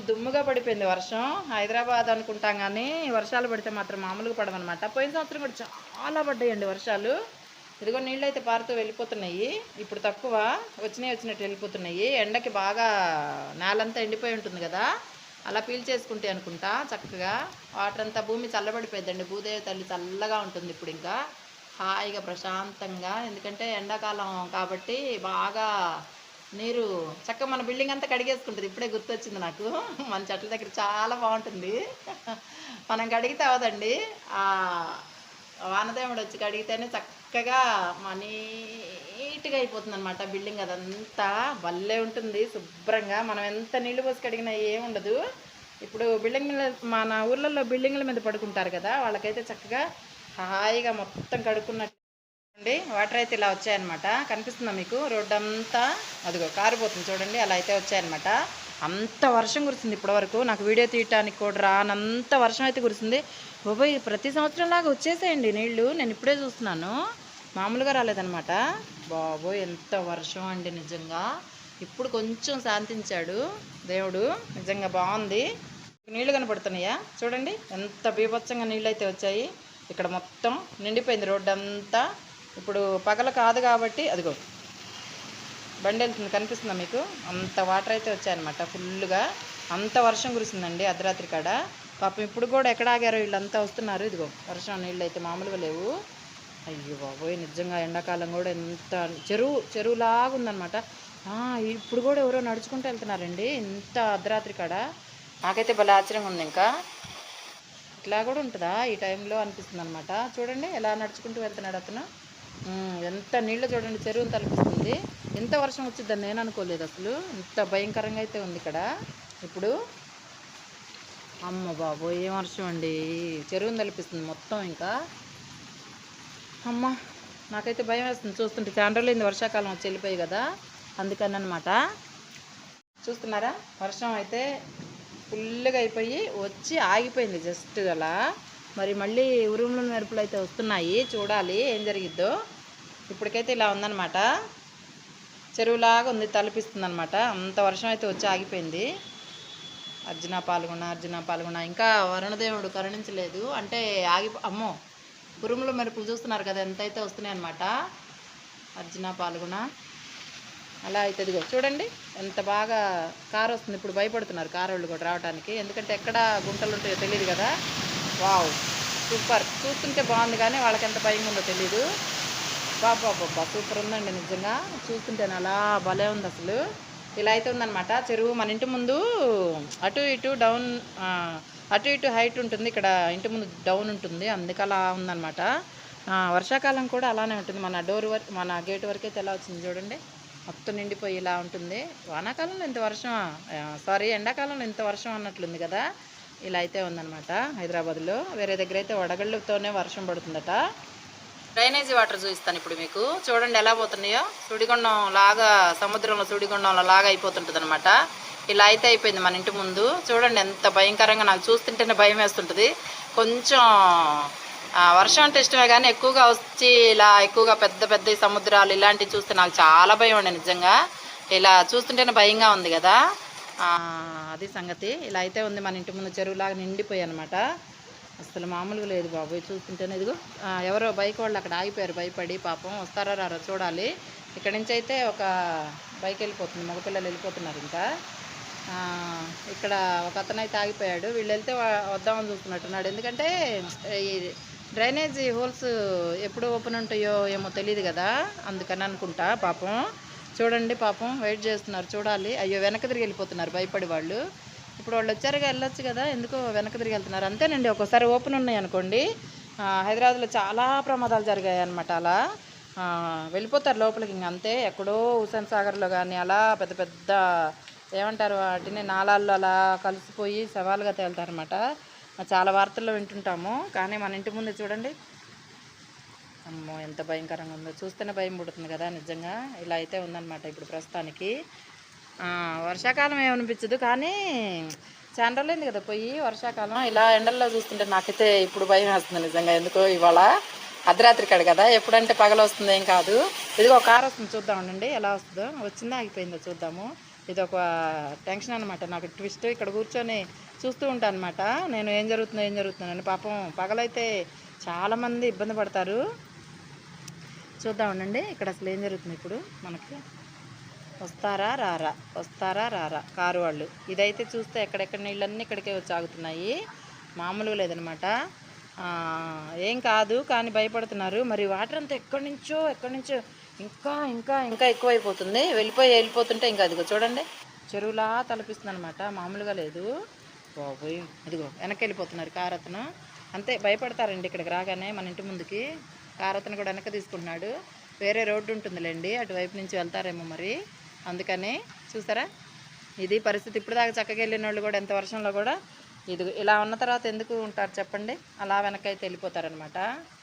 దుమ్ముగా పడిపోయింది వర్షం. హైదరాబాద్ అనుకుంటాం కానీ వర్షాలు పడితే మాత్రం మామూలుగా పడమన్నమాట. పోయిన సంవత్సరం కూడా చాలా పడ్డాయండి వర్షాలు. ఇదిగో నీళ్ళు అయితే పారుతూ వెళ్ళిపోతున్నాయి, ఇప్పుడు తక్కువ వచ్చినట్టు వెళ్ళిపోతున్నాయి. ఎండకి బాగా నేలంతా ఎండిపోయి ఉంటుంది కదా, అలా పీల్ చేసుకుంటే అనుకుంటా చక్కగా వాటర్ అంతా, భూమి చల్లబడిపోయిందండి. భూదేవి తల్లి చల్లగా ఉంటుంది ఇప్పుడు, ఇంకా హాయిగా ప్రశాంతంగా. ఎందుకంటే ఎండాకాలం కాబట్టి బాగా నీరు చక్కగా మన బిల్డింగ్ అంతా కడిగేసుకుంటుంది. ఇప్పుడే గుర్తొచ్చింది నాకు, మన చెట్ల దగ్గర చాలా బాగుంటుంది. మనం కడిగితే అవదండి, వానదేవుడు వచ్చి కడిగితేనే చక్కగా నీట్గా అయిపోతుంది అనమాట బిల్డింగ్. అదంతా భలే ఉంటుంది శుభ్రంగా. మనం ఎంత నీళ్లు పోసి కడిగినా ఏముండదు. ఇప్పుడు బిల్డింగ్ మీద, మన ఊర్లలో బిల్డింగ్ల మీద పడుకుంటారు కదా, వాళ్ళకైతే చక్కగా హాయిగా మొత్తం కడుక్కున్నట్టు అండి. వాటర్ అయితే ఇలా వచ్చాయన్నమాట, కనిపిస్తుందా మీకు? రోడ్డు అంతా అదిగో కారిపోతుంది చూడండి, అలా అయితే వచ్చాయన్నమాట. అంత వర్షం కురిసింది ఇప్పటివరకు, నాకు వీడియో తీయటానికి కూడా రానంత వర్షం అయితే కురిసింది. బాబోయ్ ప్రతి సంవత్సరం లాగా వచ్చేసాయండి నీళ్ళు, నేను ఇప్పుడే చూస్తున్నాను, మామూలుగా రాలేదన్నమాట. బాబోయ్ ఎంత వర్షం అండి నిజంగా. ఇప్పుడు కొంచెం శాంతించాడు దేవుడు, నిజంగా బాగుంది. నీళ్లు కనపడుతున్నాయా చూడండి, ఎంత బీభత్సంగా నీళ్ళు అయితే వచ్చాయి. ఇక్కడ మొత్తం నిండిపోయింది రోడ్డు అంతా. ఇప్పుడు పగల కాదు కాబట్టి అదిగో బండి వెళ్తుంది, కనిపిస్తుందా మీకు? అంత వాటర్ అయితే వచ్చాయన్నమాట ఫుల్గా. అంత వర్షం కురిసిందండి అర్ధరాత్రి కాడ. పాపం ఇప్పుడు కూడా ఎక్కడ ఆగారో వీళ్ళంతా వస్తున్నారు. ఇదిగో వర్షం నీళ్ళు అయితే మామూలుగా లేవు. అయ్యో బాబోయ్ నిజంగా ఎండాకాలం కూడా ఎంత చెరువులాగా ఉందన్నమాట. ఇప్పుడు కూడా ఎవరో నడుచుకుంటూ వెళ్తున్నారండి ఇంత అర్ధరాత్రి కాడ. నాకైతే భలే ఆశ్చర్యంగా ఉంది, ఇంకా ఇట్లా కూడా ఉంటుందా ఈ టైంలో అనిపిస్తుంది అనమాట. చూడండి ఎలా నడుచుకుంటూ వెళ్తున్నాడు అతను. ఎంత నీళ్ళు చూడండి, చెరువుని తలపిస్తుంది. ఎంత వర్షం వచ్చిందని నేను అనుకోలేదు అసలు, ఇంత భయంకరంగా అయితే ఉంది ఇక్కడ ఇప్పుడు. అమ్మ బాబోయ్ ఏం వర్షం అండి, చెరువుని తలపిస్తుంది మొత్తం. ఇంకా అమ్మ నాకైతే భయం వేస్తుంది చూస్తుంటే. చాలా రోజులైంది వర్షాకాలం వచ్చి వెళ్ళిపోయి కదా, అందుకని అనమాట. చూస్తున్నారా, వర్షం అయితే ఫుల్గా అయిపోయి వచ్చి ఆగిపోయింది జస్ట్ అలా. మరి మళ్ళీ ఉరుములు మెరుపులు అయితే వస్తున్నాయి, చూడాలి ఏం జరిగిద్దో. ఇప్పటికైతే ఇలా ఉందన్నమాట, చెరువులాగా ఉంది, తలపిస్తుంది అనమాట. అంత వర్షం అయితే వచ్చి ఆగిపోయింది. అర్జున పాల్గొన ఇంకా వరుణదేవుడు కరుణించలేదు అంటే అమ్మో, ఉరుములు మెరుపులు చూస్తున్నారు కదా ఎంతైతే వస్తున్నాయి అనమాట. అర్జున పాల్గొన అలా అయితే ఇదిగో చూడండి ఎంత బాగా కారు వస్తుంది. ఇప్పుడు భయపడుతున్నారు కారు వాళ్ళు కూడా రావడానికి, ఎందుకంటే ఎక్కడ గుంటలు ఉంటాయో తెలియదు కదా. వావ్ సూపర్, చూస్తుంటే బాగుంది కానీ వాళ్ళకి ఎంత భయం ఉందో తెలీదు. బాబా సూపర్ ఉందండి నిజంగా, చూస్తుంటేనే అలా భలే ఉంది అసలు. ఇలా అయితే ఉందన్నమాట చెరువు. మన ఇంటి ముందు అటు ఇటు హైట్ ఉంటుంది, ఇక్కడ ఇంటి ముందు డౌన్ ఉంటుంది, అందుకు అలా ఉందన్నమాట. వర్షాకాలం కూడా అలానే ఉంటుంది. మన గేట్ వరకు అయితే ఎలా వచ్చింది చూడండి, మొత్తం నిండిపోయి ఇలా ఉంటుంది. వానాకాలంలో ఇంత వర్షం, ఎండాకాలంలో ఇంత వర్షం అన్నట్లుంది కదా. ఇలా అయితే ఉందన్నమాట హైదరాబాద్లో. వేరే దగ్గర అయితే వడగళ్ళతోనే వర్షం పడుతుందట. డ్రైనేజీ వాటర్ చూపిస్తాను ఇప్పుడు మీకు, చూడండి ఎలా పోతున్నాయో. సుడిగుండం లాగా, సముద్రంలో సుడిగుండంలో లాగా అయిపోతుంటుంది అనమాట. ఇలా అయితే అయిపోయింది మన ఇంటి ముందు. చూడండి ఎంత భయంకరంగా, నాకు చూస్తుంటేనే భయం వేస్తుంటుంది. కొంచెం వర్షం అంటే ఇష్టమే కానీ ఎక్కువగా వచ్చి ఇలా ఎక్కువగా పెద్ద పెద్ద సముద్రాలు ఇలాంటివి చూస్తే నాకు చాలా భయం అండి నిజంగా. ఇలా చూస్తుంటేనే భయంగా ఉంది కదా, అది సంగతి. ఇలా అయితే ఉంది మన ఇంటి ముందు, చెరువులాగా నిండిపోయి అనమాట. అసలు మామూలుగా లేదు బాబోయ్, చూస్తుంటేనే. ఇదిగో ఎవరో బైక్ వాళ్ళు అక్కడ ఆగిపోయారు భయపడి, పాపం వస్తారో రారో చూడాలి. ఇక్కడి నుంచి అయితే ఒక బైక్ వెళ్ళిపోతుంది, మగపిల్లలు వెళ్ళిపోతున్నారు. ఇంకా ఇక్కడ ఒక అతను అయితే ఆగిపోయాడు, వీళ్ళు వెళ్తే వద్దామని చూస్తున్నట్టున్నాడు. ఎందుకంటే ఈ డ్రైనేజీ హోల్స్ ఎప్పుడు ఓపెన్ ఉంటాయో ఏమో తెలియదు కదా, అందుకని అనుకుంటా. పాపం చూడండి, పాపం వెయిట్ చేస్తున్నారు, చూడాలి. అయ్యో వెనక తిరిగి వెళ్ళిపోతున్నారు భయపడి వాళ్ళు. ఇప్పుడు వాళ్ళు వచ్చారుగా, వెళ్ళొచ్చు కదా, ఎందుకో వెనక తిరిగి వెళ్తున్నారు. అంతేనండి, ఒక్కోసారి ఓపెన్ ఉన్నాయి అనుకోండి, హైదరాబాద్లో చాలా ప్రమాదాలు జరిగాయి అనమాట. అలా వెళ్ళిపోతారు లోపలికి, ఇంక అంతే. ఎక్కడో హుస్సేన్ సాగర్లో కానీ అలా పెద్ద పెద్ద ఏమంటారు వాటిని, నాలాల్లో అలా కలిసిపోయి సవాలుగా తేలుతారనమాట. చాలా వార్తల్లో వింటుంటాము. కానీ మన ఇంటి ముందు చూడండి, అమ్మో ఎంత భయంకరంగా ఉందో, చూస్తేనే భయం పుడుతుంది కదా నిజంగా. ఇలా అయితే ఉందన్నమాట ఇప్పుడు ప్రస్తుతానికి. వర్షాకాలం ఏమనిపించదు కానీ చాలా రోజులైంది కదా పోయి వర్షాకాలం. ఇలా ఎండల్లో చూస్తుంటే నాకైతే ఇప్పుడు భయం వేస్తుంది నిజంగా. ఎందుకో ఇవాళ అర్ధరాత్రి కాడు కదా, ఎప్పుడంటే పగల వస్తుంది ఏం కాదు. ఇదిగో ఒక కారు వస్తుంది, చూద్దామండి ఎలా వస్తుందో. వచ్చిందా ఆగిపోయిందో చూద్దాము. ఇది ఒక టెన్షన్ అనమాట నాకు, ట్విస్ట్. ఇక్కడ కూర్చొని చూస్తూ ఉంటాను అనమాట నేను, ఏం జరుగుతుందని. పాపం పగలైతే చాలామంది ఇబ్బంది పడతారు. చూద్దామండి ఇక్కడ అసలు ఏం జరుగుతుంది ఇప్పుడు మనకి. వస్తారా రారా కారు వాళ్ళు. ఇదైతే చూస్తే ఎక్కడెక్కడ నీళ్ళన్నీ ఇక్కడికే వచ్చి ఆగుతున్నాయి, మామూలుగా లేదనమాట. ఏం కాదు కానీ భయపడుతున్నారు. మరి వాటర్ అంతా ఎక్కడి నుంచో ఇంకా ఇంకా ఇంకా ఎక్కువైపోతుంది. వెళ్ళిపోతుంటే ఇంకా అదిగో చూడండి చెరువులా తలపిస్తుంది అనమాట, మామూలుగా లేదు బాబోయ్. అదిగో వెనక్కి వెళ్ళిపోతున్నారు కారు అతను. అంతే, భయపడతారండి ఇక్కడికి రాగానే. మన ఇంటి ముందుకి కారు అతను కూడా వెనక్కి తీసుకుంటున్నాడు. వేరే రోడ్డు ఉంటుందిలేండి, అటువైపు నుంచి వెళ్తారేమో మరి, అందుకని. చూసారా ఇది పరిస్థితి. ఇప్పుడు దాకా చక్కగా వెళ్ళిన వాళ్ళు కూడా ఎంత వర్షంలో కూడా ఇది ఇలా ఉన్న తర్వాత ఎందుకు ఉంటారు చెప్పండి, అలా వెనకైతే వెళ్ళిపోతారనమాట.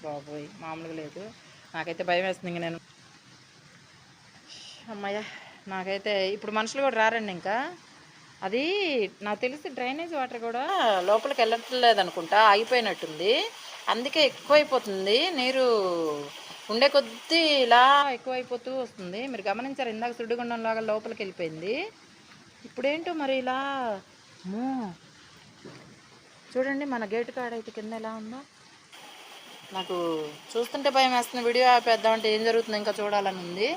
బాబోయ్ మామూలుగా లేదు, నాకైతే భయం వేస్తుంది. ఇంక నేను అమ్మయ్య, నాకైతే ఇప్పుడు మనుషులు కూడా రారండి ఇంకా. అది నాకు తెలిసి డ్రైనేజ్ వాటర్ కూడా లోపలికి వెళ్ళట్లేదు అనుకుంటా, ఆగిపోయినట్టుంది. అందుకే ఎక్కువైపోతుంది నీరు, ఉండే కొద్దీ ఇలా ఎక్కువైపోతూ వస్తుంది. మీరు గమనించారు, ఇందాక సుడిగుండం లాగా లోపలికి వెళ్ళిపోయింది, ఇప్పుడేంటో మరి ఇలా. చూడండి మన గేటు కాడ అయితే కింద ఎలా ఉందో, నాకు చూస్తుంటే భయం వేస్తుంది. వీడియో ఆపేద్దామంటే ఏం జరుగుతుందో ఇంకా చూడాలని ఉంది.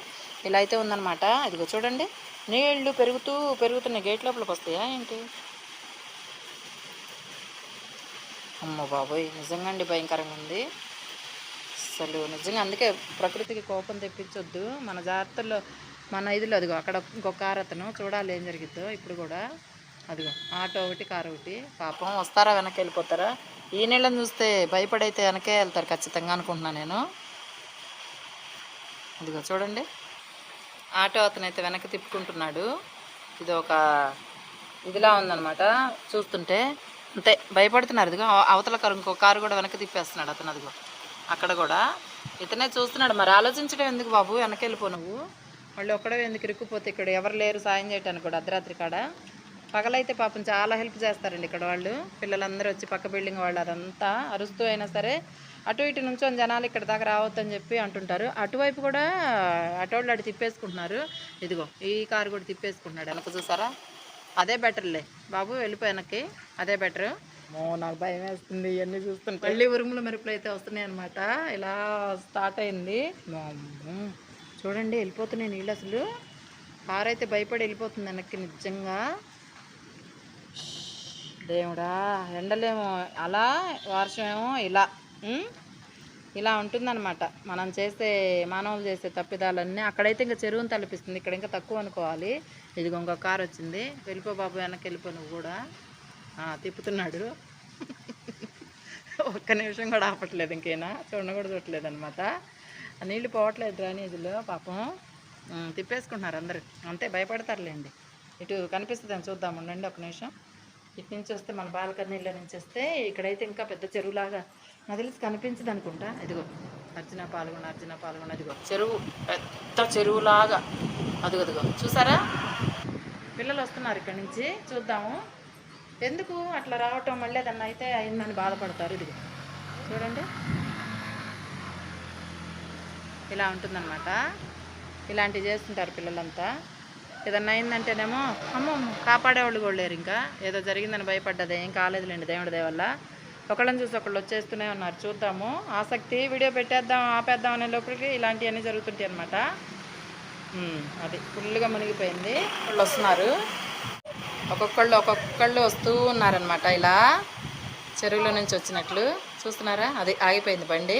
ఇలా అయితే ఉందన్నమాట. ఇదిగో చూడండి నీళ్లు పెరుగుతున్నాయి, గేట్ లోపలికి వస్తాయా ఏంటి. అమ్మో బాబోయ్, నిజంగా అండి భయంకరంగా ఉంది అసలు నిజంగా. అందుకే ప్రకృతికి కోపం తెప్పించొద్దు, మన జాగ్రత్తల్లో మన ఇదిలో. అదిగో అక్కడ ఇంకొక కారు అతను, చూడాలి ఏం జరిగిద్దో ఇప్పుడు కూడా. అదిగో ఆటో ఒకటి, కారు ఒకటి. పాపం వస్తారా వెనక్కి వెళ్ళిపోతారా. ఈ నీళ్ళని చూస్తే భయపడైతే వెనకే వెళ్తారు ఖచ్చితంగా అనుకుంటున్నాను నేను. ఇదిగో చూడండి ఆటో అతను అయితే వెనక్కి తిప్పుకుంటున్నాడు. ఇది ఒక ఇదిలా ఉందన్నమాట చూస్తుంటే, అంతే భయపడుతున్నారు. ఇదిగో అవతల కారు, ఇంకో కారు కూడా వెనక్కి తిప్పేస్తున్నాడు అతను. అదిగో అక్కడ కూడా ఇతనే చూస్తున్నాడు. మరి ఆలోచించడం ఎందుకు బాబు, వెనకెళ్ళిపో నువ్వు. మళ్ళీ ఒక్కడే ఎందుకు ఇరుక్కుపోతే, ఇక్కడ ఎవరు లేరు సాయం చేయటానికి కూడా అర్ధరాత్రి కాడ. పగలైతే పాపం చాలా హెల్ప్ చేస్తారండి ఇక్కడ వాళ్ళు. పిల్లలందరూ వచ్చి పక్క బిల్డింగ్ వాళ్ళు అదంతా అరుస్తూ అయినా సరే అటు ఇటు నుంచొని జనాలు ఇక్కడ దాకా రావద్దని చెప్పి అంటుంటారు. అటువైపు కూడా అటోళ్ళు అటు తిప్పేసుకుంటున్నారు. ఇదిగో ఈ కారు కూడా తిప్పేసుకుంటున్నాడు వెనక, చూసారా? అదే బెటర్లే బాబు, వెళ్ళిపో వెనక్కి, అదే బెటరు. నాకు భయం వేస్తుంది ఇవన్నీ చూస్తుంటే. మళ్ళీ ఉరుములు మెరుపులు అయితే వస్తున్నాయి అనమాట. ఇలా స్టార్ట్ అయింది. చూడండి వెళ్ళిపోతున్నాయి నీళ్ళు. అసలు కారు అయితే భయపడి వెళ్ళిపోతుంది వెనక్కి. నిజంగా దేవుడా, ఎండలేమో అలా, వర్షమేమో ఇలా ఇలా ఉంటుందన్నమాట. మానవులు చేసే తప్పిదాలన్నీ. అక్కడైతే ఇంకా చెరువును తలపిస్తుంది, ఇక్కడ ఇంకా తక్కువ అనుకోవాలి. ఇదిగో ఇంకో కారు వచ్చింది. వెళ్ళిపో బాబు, వెనక్కి వెళ్ళిపో నువ్వు కూడా. తిప్పుతున్నాడు. ఒక్క నిమిషం కూడా ఆపట్లేదు, ఇంకేనా కూడా చూడట్లేదు అనమాట. నీళ్ళు పోవట్లేదు డ్రైనేజీలో పాపం. తిప్పేసుకుంటున్నారు అందరు, అంతే భయపడతారులేండి. ఇటు కనిపిస్తుంది అని చూద్దాం, ఉండండి ఒక నిమిషం. ఇటు నుంచి వస్తే మన బాల్కనీలో నుంచి వస్తే ఇక్కడైతే ఇంకా పెద్ద చెరువులాగా నాకు తెలిసి కనిపించదు అనుకుంటా. ఇదిగో అర్జున పాల్గొన అదిగో చెరువు, పెద్ద చెరువులాగా. అదిగో చూసారా? పిల్లలు వస్తున్నారు ఇక్కడ నుంచి, చూద్దాము. ఎందుకు అట్లా రావటం, మళ్ళీ ఏదన్నా అయితే అయిందని బాధపడతారు. ఇదిగో చూడండి, ఇలా ఉంటుందన్నమాట. ఇలాంటివి చేస్తుంటారు పిల్లలంతా. ఏదన్నా అయిందంటేనేమో అమ్మో కాపాడేవాళ్ళు కూడా లేరు. ఇంకా ఏదో జరిగిందని భయపడ్డది, ఏం కాలేదులేండి దేవుడి దయ వల్ల. ఒకళ్ళని చూసి ఒకళ్ళు వచ్చేస్తూనే ఉన్నారు. చూద్దాము, ఆసక్తి. వీడియో పెట్టేద్దాం ఆపేద్దాం అనే లోపలికి ఇలాంటివన్నీ జరుగుతుంటాయి అనమాట. అది ఫుల్గా మునిగిపోయింది. వాళ్ళు వస్తున్నారు, ఒక్కొక్కళ్ళు వస్తూ ఉన్నారనమాట. ఇలా చెరువులో నుంచి వచ్చినట్లు చూస్తున్నారా? అది ఆగిపోయింది బండి.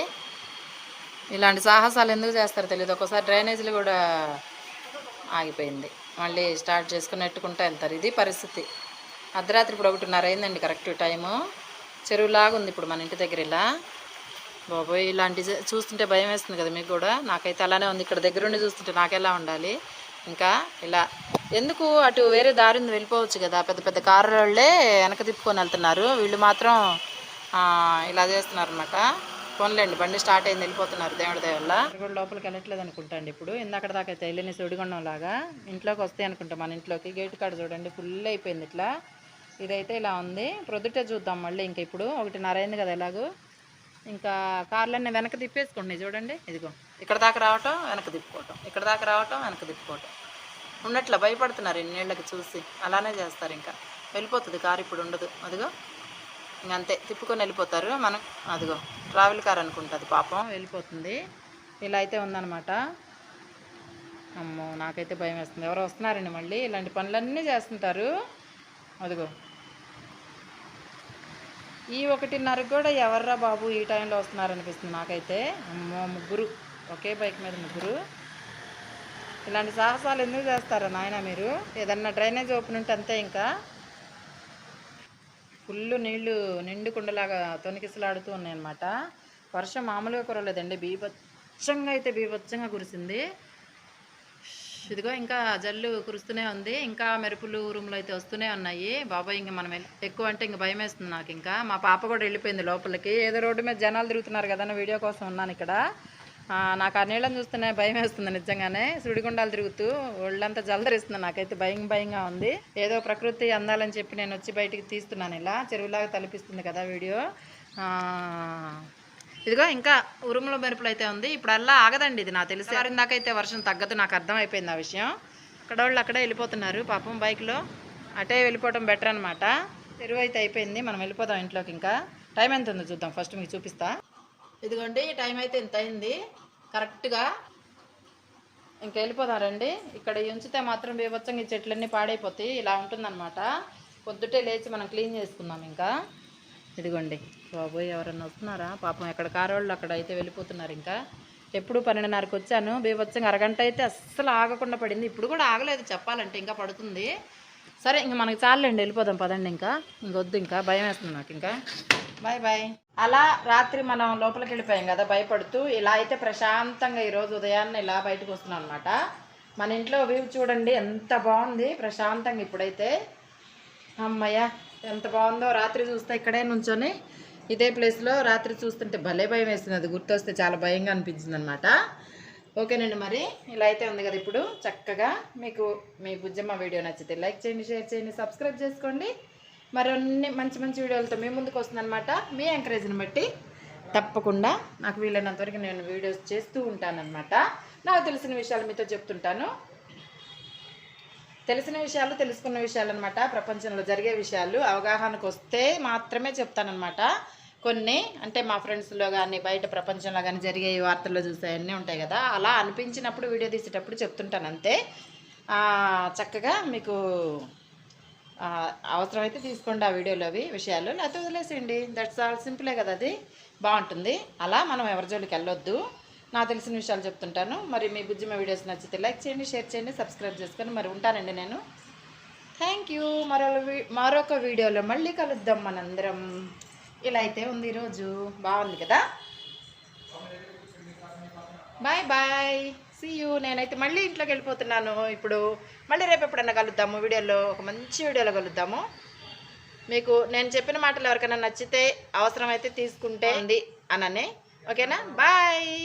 ఇలాంటి సాహసాలు ఎందుకు చేస్తారో తెలియదు. ఒక్కోసారి డ్రైనేజీలు కూడా ఆగిపోయింది, మళ్ళీ స్టార్ట్ చేసుకుని నెట్టుకుంటూ వెళ్తారు. ఇది పరిస్థితి. అర్ధరాత్రి ఇప్పుడు 1:30 అయిందండి కరెక్ట్ టైము. చెరువులాగా ఉంది ఇప్పుడు మన ఇంటి దగ్గర. ఇలా బాబోయ్, ఇలాంటి చూస్తుంటే భయం వేస్తుంది కదా మీకు కూడా. నాకైతే అలానే ఉంది. ఇక్కడ దగ్గరుండి చూస్తుంటే నాకెలా ఉండాలి. ఇంకా ఇలా ఎందుకు అటు వేరే దారి ఉంది, వెళ్ళిపోవచ్చు కదా. పెద్ద పెద్ద కారు వాళ్ళే వెనక తిప్పుకొని వెళ్తున్నారు, వీళ్ళు మాత్రం ఇలా చేస్తున్నారు అనమాట. పోన్లేండి, బండి స్టార్ట్ అయింది, వెళ్ళిపోతున్నారు దేవుడి దయ వల్ల. కూడా లోపలికి వెళ్ళట్లేదు అనుకుంటా అండి ఇప్పుడు. ఇందాక దాకా అయితే వెళ్ళిన సుడిగుండం లాగా ఇంట్లోకి వస్తాయి అనుకుంటా మన ఇంట్లోకి. గేట్ కాడ చూడండి ఫుల్ అయిపోయింది ఇట్లా. ఇదైతే ఇలా ఉంది. ప్రొద్దుటే చూద్దాం మళ్ళీ. ఇంకా ఇప్పుడు 1:30 అయింది కదా. ఎలాగూ ఇంకా కార్లన్నీ వెనక తిప్పేసుకుంటున్నాయి చూడండి. ఇదిగో ఇక్కడ దాకా రావటం, వెనక తిప్పుకోవటం, ఇక్కడ దాకా రావటం, వెనక తిప్పుకోవటం. ఉన్నట్లా భయపడుతున్నారు ఇన్నేళ్ళకి చూసి. అలానే చేస్తారు. ఇంకా వెళ్ళిపోతుంది కారు, ఇప్పుడు ఉండదు. అదిగో ఇంకంతే, తిప్పుకొని వెళ్ళిపోతారు. మనం అదిగో ట్రావెల్ కార్ అనుకుంటుంది పాపం, వెళ్ళిపోతుంది. ఇలా అయితే ఉందన్నమాట. అమ్మో నాకైతే భయం వేస్తుంది. ఎవరో వస్తున్నారండి మళ్ళీ. ఇలాంటి పనులన్నీ చేస్తుంటారు. అదిగో ఈ 1:30 కూడా ఎవర్రా బాబు ఈ టైంలో వస్తున్నారనిపిస్తుంది నాకైతే. అమ్మో, ముగ్గురు ఒకే బైక్ మీద ముగ్గురు. ఇలాంటి సాహసాలు ఎందుకు చేస్తారా నాయన మీరు? ఏదన్నా డ్రైనేజ్ ఓపెన్ ఉంటే అంతే. ఇంకా ఫుల్ నీళ్లు నిండుకుండలాగా తొనికిసలాడుతూ ఉన్నాయన్నమాట. వర్షం మామూలుగా కురలేదండి, బీభత్సంగా కురిసింది. ఇదిగో ఇంకా జల్లు కురుస్తూనే ఉంది, ఇంకా మెరుపులు ఉరుములు అయితే వస్తూనే ఉన్నాయి. బాబాయ్ ఇంకా మనం ఎక్కువ అంటే ఇంకా భయం వేస్తుంది నాకు. ఇంకా మా పాప కూడా వెళ్ళిపోయింది లోపలికి. ఏదో రోడ్డు మీద జనాలు తిరుగుతున్నారు కదా, వీడియో కోసం ఉన్నాను ఇక్కడ. నాకు ఆ నీళ్ళని చూస్తేనే భయం వేస్తుంది నిజంగానే. సుడిగుండాలు తిరుగుతూ ఒళ్ళంతా జలదరిస్తుంది. నాకైతే భయంగా ఉంది. ఏదో ప్రకృతి అందాలని చెప్పి నేను వచ్చి బయటికి తీస్తున్నాను. ఇలా చెరువులాగా తలపిస్తుంది కదా వీడియో. ఇదిగో ఇంకా ఉరుముల మెరుపులు అయితే ఉంది. ఇప్పుడు అలా ఆగదండి ఇది నాకు తెలిసి. దాకైతే వర్షం తగ్గదు, నాకు అర్థమైపోయింది ఆ విషయం. అక్కడ వాళ్ళు అక్కడే వెళ్ళిపోతున్నారు పాపం బైక్లో. అటే వెళ్ళిపోవడం బెటర్ అనమాట. చెరువు అయితే అయిపోయింది, మనం వెళ్ళిపోదాం ఇంట్లోకి. ఇంకా టైం ఎంత ఉందో చూద్దాం, ఫస్ట్ మీకు చూపిస్తా. ఇదిగోండి టైం అయితే ఇంత అయింది కరెక్ట్గా. ఇంక వెళ్ళిపోతారండి. ఇక్కడ ఉంచితే మాత్రం బీభత్సంగా ఈ చెట్లన్నీ పాడైపోతాయి. ఇలా ఉంటుందన్నమాట. పొద్దుటే లేచి మనం క్లీన్ చేసుకుందాం. ఇంకా ఇదిగోండి బాబోయ్, ఎవరన్నా వస్తున్నారా పాపం. ఎక్కడ కారోళ్ళు అక్కడ అయితే వెళ్ళిపోతున్నారు. ఇంకా ఎప్పుడు 12:30కి వచ్చాను, బీభత్సంగా అరగంట అయితే అస్సలు ఆగకుండా పడింది. ఇప్పుడు కూడా ఆగలేదు చెప్పాలంటే, ఇంకా పడుతుంది. సరే ఇంక మనకి చాలండి, వెళ్ళిపోదాం పదండి. ఇంకా ఇంకొద్దు, ఇంకా భయం వేస్తుంది నాకు. ఇంకా బాయ్. అలా రాత్రి మనం లోపలికి వెళ్ళిపోయాం కదా భయపడుతూ. ఇలా అయితే ప్రశాంతంగా ఈరోజు ఉదయాన్నే ఇలా బయటకు వస్తున్నాం అనమాట. మన ఇంట్లో వ్యూ చూడండి ఎంత బాగుంది, ప్రశాంతంగా. ఇప్పుడైతే అమ్మయ్య ఎంత బాగుందో. రాత్రి చూస్తే ఇక్కడే నుంచొని ఇదే ప్లేస్లో రాత్రి చూస్తుంటే భలే భయం వేస్తుంది, అది గుర్తొస్తే చాలా భయంగా అనిపించింది అనమాట. ఓకేనండి, మరి ఇలా అయితే ఉంది కదా. ఇప్పుడు చక్కగా మీకు మీ బుజ్జమ్మ వీడియో నచ్చితే లైక్ చేయండి, షేర్ చేయండి, సబ్స్క్రైబ్ చేసుకోండి. మరిన్ని మంచి మంచి వీడియోలతో మీ ముందుకు వస్తుందన్నమాట. మీ ఎంకరేజ్ని బట్టి తప్పకుండా నాకు వీలైనంతవరకు నేను వీడియోస్ చేస్తూ ఉంటానన్నమాట. నాకు తెలిసిన విషయాలు మీతో చెప్తుంటాను. తెలిసిన విషయాలు, తెలుసుకున్న విషయాలు అనమాట. ప్రపంచంలో జరిగే విషయాలు అవగాహనకు వస్తే మాత్రమే చెప్తానన్నమాట. కొన్ని అంటే మా ఫ్రెండ్స్లో కానీ బయట ప్రపంచంలో కానీ జరిగే వార్తల్లో చూసాయన్నీ ఉంటాయి కదా, అలా అనిపించినప్పుడు వీడియో తీసేటప్పుడు చెప్తుంటాను అంతే. చక్కగా మీకు అవసరమైతే తీసుకోండి ఆ వీడియోలో అవి విషయాలు, లేకపోతే వదిలేసేయండి. దట్స్ ఆల్, సింపులే కదా, అది బాగుంటుంది. అలా మనం ఎవరి జోలికి వెళ్ళొద్దు. నాకు తెలిసిన విషయాలు చెప్తుంటాను. మరి మీ బుజ్జిమ వీడియోస్ నచ్చితే లైక్ చేయండి, షేర్ చేయండి, సబ్స్క్రైబ్ చేసుకొని మరి ఉంటానండి నేను. Thank you. మరొక వీడియోలో మళ్ళీ కలుద్దాం మనందరం. ఇలా అయితే ఉంది ఈరోజు, బాగుంది కదా. Bye bye, see you. నేనైతే మళ్ళీ ఇంట్లోకి వెళ్ళిపోతున్నాను ఇప్పుడు. మళ్ళీ రేపు ఎప్పుడన్నా కలుద్దాము వీడియోలో, ఒక మంచి వీడియోలో కలుద్దాము. మీకు నేను చెప్పిన మాటలు ఎవరికైనా నచ్చితే అవసరమైతే తీసుకుంటే ఉంది అననే. ఓకేనా, బాయ్.